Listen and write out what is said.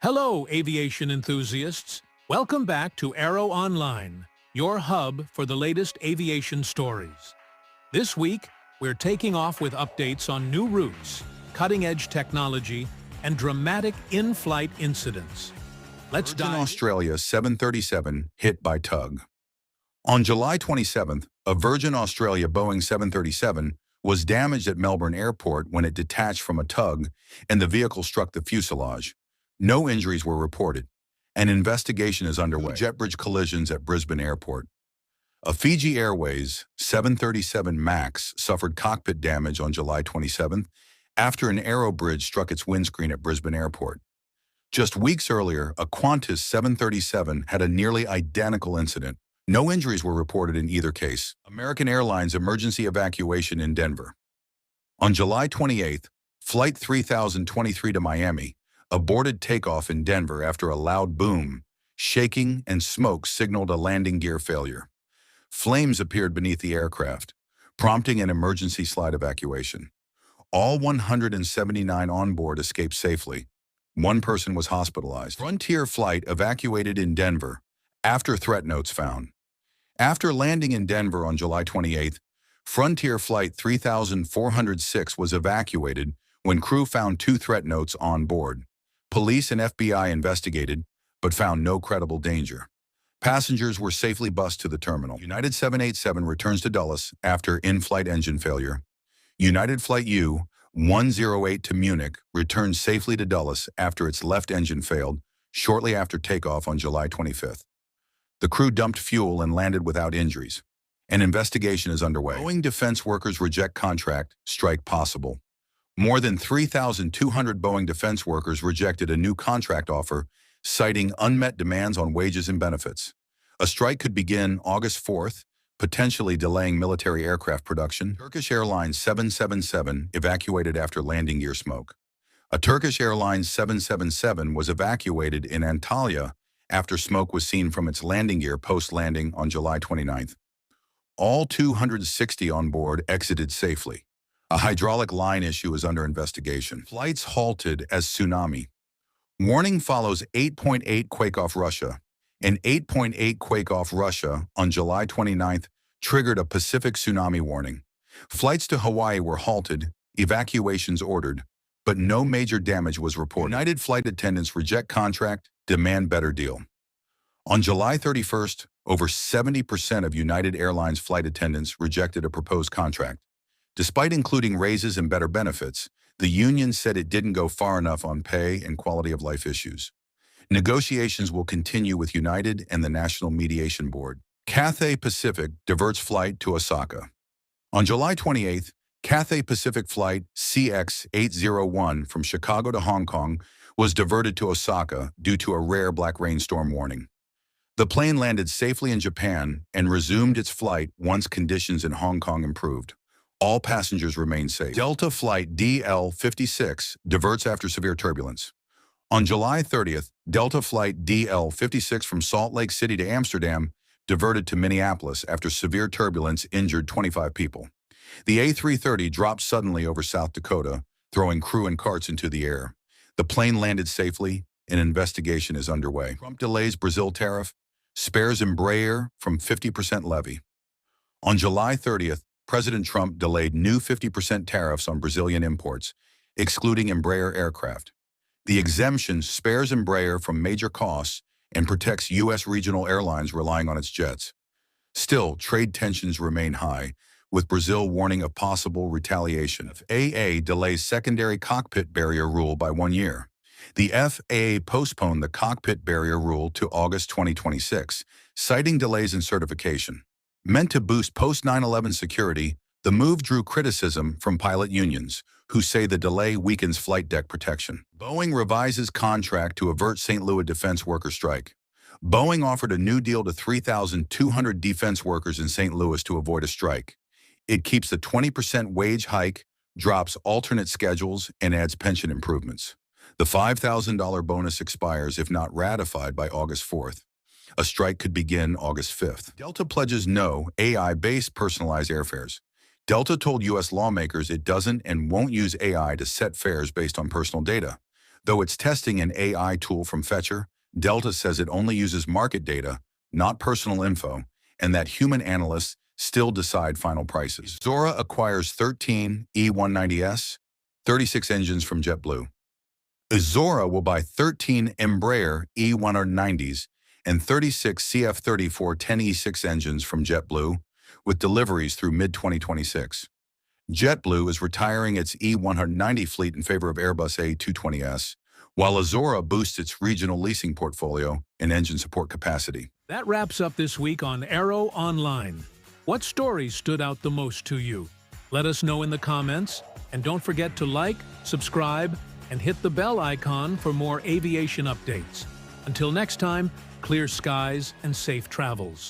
Hello, aviation enthusiasts. Welcome back to Aeroonline, your hub for the latest aviation stories. This week, we're taking off with updates on new routes, cutting-edge technology, and dramatic in-flight incidents. Let's Virgin dive. Australia 737 hit by tug. On July 27th, a Virgin Australia Boeing 737 was damaged at Melbourne Airport when it detached from a tug and the vehicle struck the fuselage. No injuries were reported. An investigation is underway. Jetbridge collisions at Brisbane Airport. A Fiji Airways 737 MAX suffered cockpit damage on July 27th after an Aerobridge struck its windscreen at Brisbane Airport. Just weeks earlier, a Qantas 737 had a nearly identical incident. No injuries were reported in either case. American Airlines emergency evacuation in Denver. On July 28th, Flight 3023 to Miami aborted takeoff in Denver after a loud boom, shaking, and smoke signaled a landing gear failure. Flames appeared beneath the aircraft, prompting an emergency slide evacuation. All 179 on board escaped safely. One person was hospitalized. Frontier flight evacuated in Denver after threat notes found. After landing in Denver on July 28th, Frontier Flight 3406 was evacuated when crew found 2 threat notes on board. Police and FBI investigated, but found no credible danger. Passengers were safely bused to the terminal. United 787 returns to Dulles after in-flight engine failure. United Flight U-108 to Munich returned safely to Dulles after its left engine failed shortly after takeoff on July 25th. The crew dumped fuel and landed without injuries. An investigation is underway. Boeing defense workers reject contract, strike possible. More than 3,200 Boeing defense workers rejected a new contract offer, citing unmet demands on wages and benefits. A strike could begin August 4th, potentially delaying military aircraft production. Turkish Airlines 777 evacuated after landing gear smoke. A Turkish Airlines 777 was evacuated in Antalya after smoke was seen from its landing gear post-landing on July 29th. All 260 on board exited safely. A hydraulic line issue is under investigation. Flights halted as tsunami. Warning follows 8.8 Quake off Russia. An 8.8 Quake off Russia on July 29th triggered a Pacific tsunami warning. Flights to Hawaii were halted, evacuations ordered, but no major damage was reported. United flight attendants reject contract, demand better deal. On July 31st, over 70% of United Airlines flight attendants rejected a proposed contract. Despite including raises and better benefits, the union said it didn't go far enough on pay and quality of life issues. Negotiations will continue with United and the National Mediation Board. Cathay Pacific diverts flight to Osaka. On July 28th, Cathay Pacific flight CX-801 from Chicago to Hong Kong was diverted to Osaka due to a rare black rainstorm warning. The plane landed safely in Japan and resumed its flight once conditions in Hong Kong improved. All passengers remain safe. Delta flight DL-56 diverts after severe turbulence. On July 30th, Delta flight DL-56 from Salt Lake City to Amsterdam diverted to Minneapolis after severe turbulence injured 25 people. The A330 dropped suddenly over South Dakota, throwing crew and carts into the air. The plane landed safely. An investigation is underway. Trump delays Brazil tariff, spares Embraer from 50% levy. On July 30th, President Trump delayed new 50% tariffs on Brazilian imports, excluding Embraer aircraft. The exemption spares Embraer from major costs and protects U.S. regional airlines relying on its jets. Still, trade tensions remain high, with Brazil warning of possible retaliation. FAA delays secondary cockpit barrier rule by 1 year. The FAA postponed the cockpit barrier rule to August 2026, citing delays in certification. Meant to boost post-9/11 security, the move drew criticism from pilot unions, who say the delay weakens flight deck protection. Boeing revises contract to avert St. Louis defense worker strike. Boeing offered a new deal to 3,200 defense workers in St. Louis to avoid a strike. It keeps the 20% wage hike, drops alternate schedules, and adds pension improvements. The $5,000 bonus expires if not ratified by August 4th. A strike could begin August 5th. Delta pledges no AI-based personalized airfares. Delta told U.S. lawmakers it doesn't and won't use AI to set fares based on personal data. Though it's testing an AI tool from Fetcher, Delta says it only uses market data, not personal info, and that human analysts still decide final prices. Zora acquires 13 E190s, 36 engines from JetBlue. Azora will buy 13 Embraer E190s and 36 CF34 10E6 engines from JetBlue, with deliveries through mid-2026. JetBlue is retiring its E190 fleet in favor of Airbus A220s, while Azora boosts its regional leasing portfolio and engine support capacity. That wraps up this week on Aeroonline. What stories stood out the most to you? Let us know in the comments, and don't forget to like, subscribe, and hit the bell icon for more aviation updates. Until next time, clear skies and safe travels.